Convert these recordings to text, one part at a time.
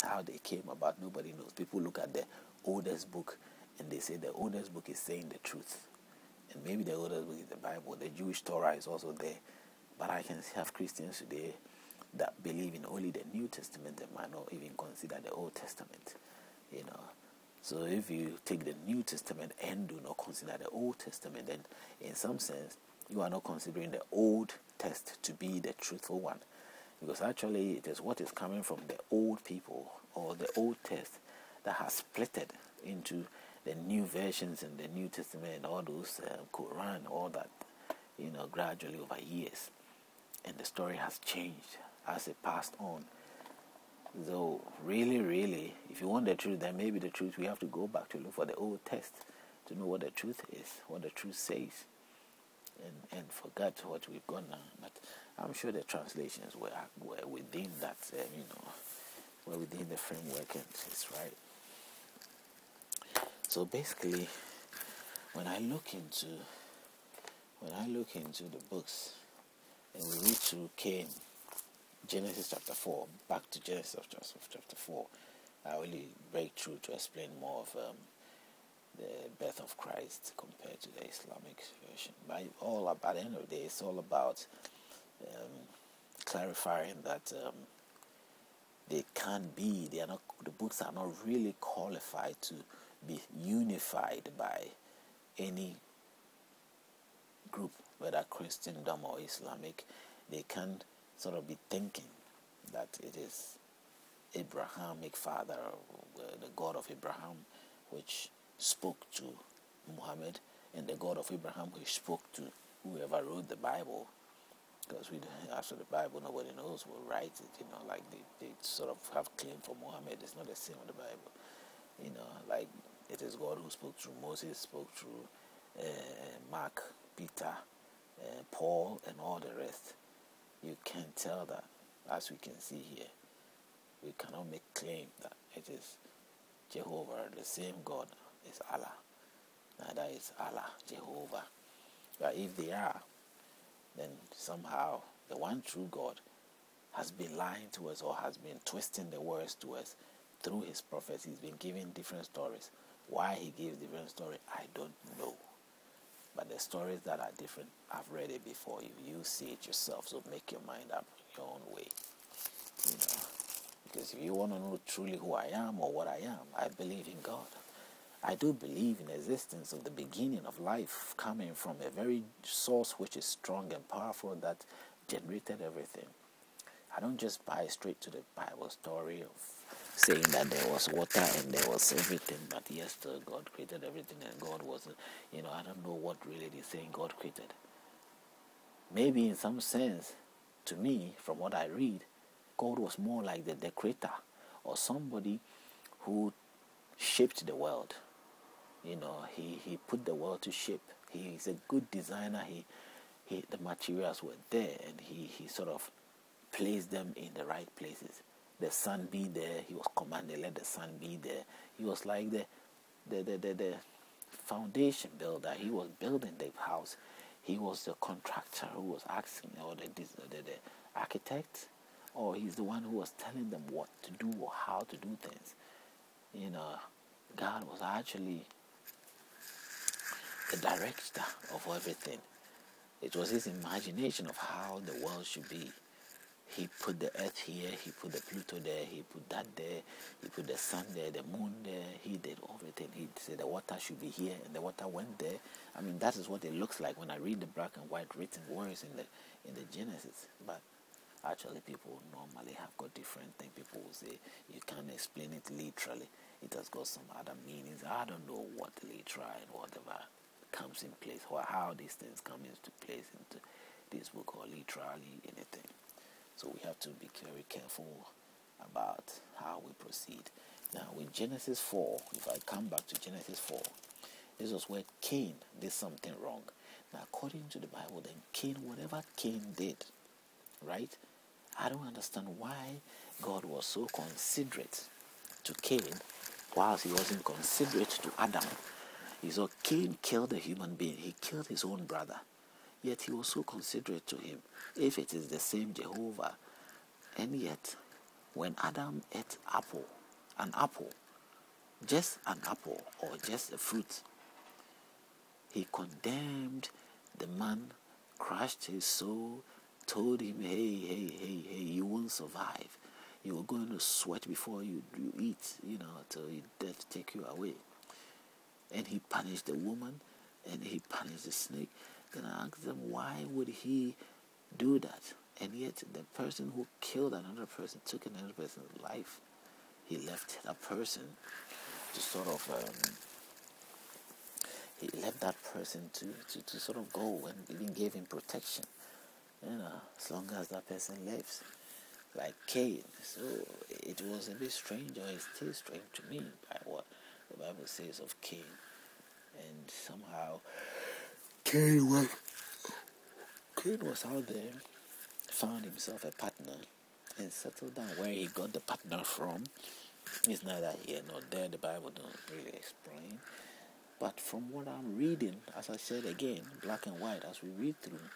How they came about, nobody knows. People look at the oldest book and they say the oldest book is saying the truth. And maybe the oldest book is the Bible. The Jewish Torah is also there. But I can have Christians today that believe in only the New Testament and might not even consider the Old Testament. So if you take the New Testament and do not consider the Old Testament, then in some sense you are not considering the Old Test to be the truthful one. Because actually it is what is coming from the old people or the Old Test that has splitted into the new versions and the New Testament and all those Quran, all that, gradually over years. And the story has changed as it passed on. So really, if you want the truth, then maybe the truth, we have to go back to look for the Old Test to know what the truth is, what the truth says, and forget what we've got now. But I'm sure the translations were within that, were within the framework, and it's right. So basically, when I look into the books, and we read through Cain, Genesis chapter 4, back to Genesis chapter 4, I really break through to explain more of the birth of Christ compared to the Islamic version. But at the end of the day, it's all about clarifying that the books are not really qualified to be unified by any group, whether Christendom or Islamic. They can sort of be thinking that it is Abrahamic father, the God of Abraham, which spoke to Muhammad, and the God of Abraham which spoke to whoever wrote the Bible. Because after the Bible, nobody knows who writes it. Like they sort of have claim for Muhammad. It's not the same with the Bible. Like it is God who spoke through Moses, spoke through Mark, Peter, Paul, and all the rest. You can tell that, as we can see here, we cannot make claim that it is Jehovah, the same God is Allah. Neither is Allah Jehovah. But if they are, then somehow the one true God has been lying to us or has been twisting the words to us through his prophets. He's been giving different stories. Why he gives different stories, I don't know. But the stories that are different, I've read it before. You see it yourself, so make your mind up your own way. Because if you want to know truly who I am or what I am, I believe in God. I do believe in the existence of the beginning of life coming from a very source which is strong and powerful that generated everything. I don't just buy straight to the Bible story of saying that there was water and there was everything, but yes, God created everything and God was, I don't know what really they're saying God created. Maybe in some sense, to me, from what I read, God was more like the creator or somebody who shaped the world. He put the world to shape. He's a good designer. The materials were there and he sort of placed them in the right places. The sun be there. He was commanded, let the sun be there. He was like the foundation builder. He was building the house. He was the contractor who was asking, or the architect, or he's the one who was telling them what to do or how to do things. God was actually the director of everything. It was his imagination of how the world should be. He put the earth here, he put the Pluto there, he put that there, he put the sun there, the moon there, he did everything. He said the water should be here and the water went there. I mean, that is what it looks like when I read the black and white written words in the Genesis. But actually people normally have got different things. People will say you can't explain it literally. It has got some other meanings. I don't know what literal and whatever comes in place or how these things come into place into this book or literally anything. So we have to be very careful about how we proceed. Now with Genesis 4, if I come back to Genesis 4, this was where Cain did something wrong. Now according to the Bible, then Cain, whatever Cain did, right? I don't understand why God was so considerate to Cain whilst he wasn't considerate to Adam. He saw Cain killed a human being. He killed his own brother. Yet he was so considerate to him. If it is the same Jehovah, and yet when Adam ate an apple, just an apple or just a fruit, he condemned the man, crushed his soul, told him, hey, you won't survive. You're going to sweat before you eat, till death take you away. And he punished the woman, and he punished the snake. Then I asked them, why would he do that? And yet the person who killed another person, took another person's life, he left that person to sort of, he left that person to sort of go, and even gave him protection, as long as that person lives, like Cain. So it was a bit strange, or it's still strange to me, by what the Bible says of Cain. And somehow Cain was out there, found himself a partner, and settled down. Where he got the partner from, it's neither here nor there. The Bible don't really explain. But from what I'm reading, as I said again, black and white, as we read through,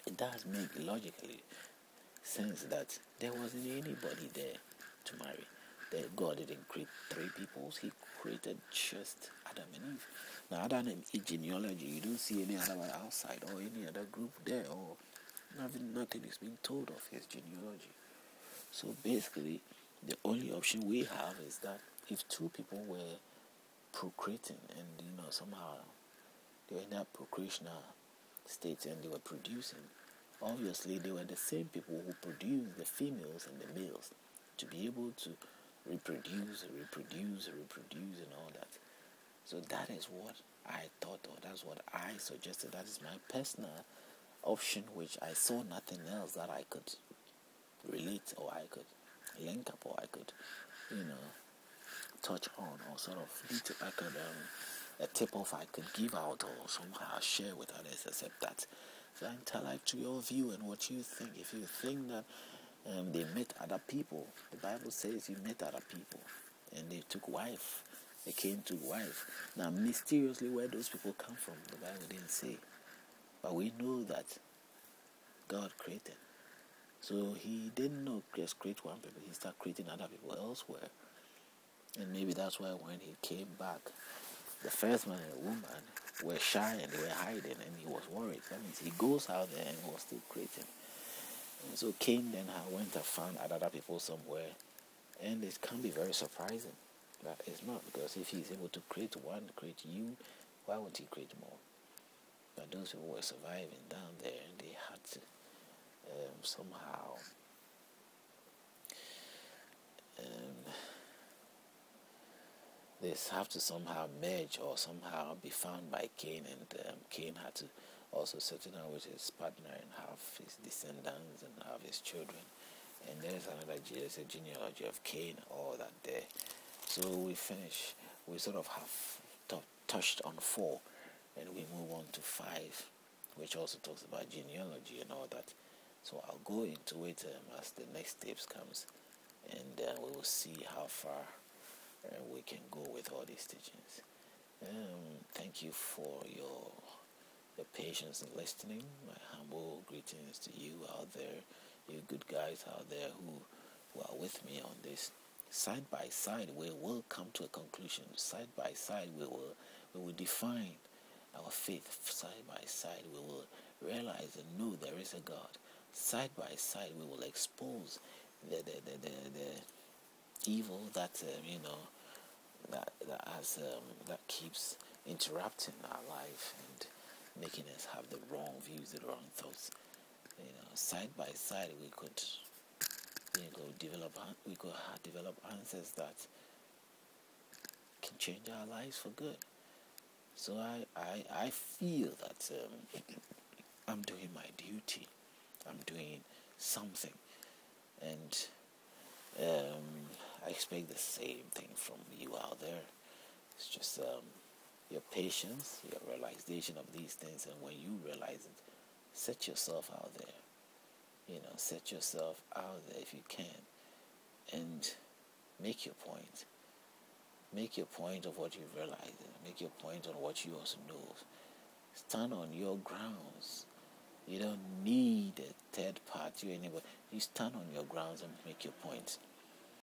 it does make logically sense that there wasn't anybody there to marry. That God didn't create three peoples, he created just Adam and Eve. Now, Adam and Eve genealogy, you don't see any other one outside or any other group there, or nothing is being told of his genealogy. So basically, the only option we have is that if two people were procreating and somehow they were in that procreational state and they were producing, obviously they were the same people who produced the females and the males to be able to reproduce and all that. So that is what I thought, or that's what I suggested. That is my personal option, which I saw nothing else that I could relate, or I could link up, or I could touch on, or sort of I could a tip off I could give out, or somehow share with others, except that. So I tell life to your view and what you think. If you think that they met other people, the Bible says you met other people, and they took wife. They came to wife. Now, mysteriously, where those people come from, the Bible didn't say. But we know that God created. So he didn't know just create one people. He started creating other people elsewhere. And maybe that's why when he came back, the first man and the woman were shy and they were hiding, and he was worried. That means he goes out there and was still creating. And so Cain then went and found other people somewhere. And it can be very surprising. That is not, because if he's able to create one, create you, why won't he create more? But those people were surviving down there, and they had to somehow they have to somehow merge, or somehow be found by Cain, and Cain had to also settle down with his partner and have his descendants and have his children. And there's a genealogy of Cain, all that there. So we finish. We sort of have touched on 4, and we move on to 5, which also talks about genealogy and all that. So I'll go into it as the next steps comes, and we will see how far we can go with all these teachings. Thank you for your patience in listening. My humble greetings to you out there, you good guys out there who are with me on this. Side by side, we will come to a conclusion. Side by side, we will define our faith. Side by side, we will realize and know there is a God. Side by side, we will expose the evil that that keeps interrupting our life and making us have the wrong views, the wrong thoughts. Side by side, we could develop answers that can change our lives for good. So I feel that I'm doing my duty. I'm doing something, and I expect the same thing from you out there. It's just your patience, your realization of these things, and when you realize it, set yourself out there. Set yourself out there if you can, and make your point. Make your point of what you've realized. Make your point on what you also know. Stand on your grounds. You don't need a third party or anybody. You stand on your grounds and make your points.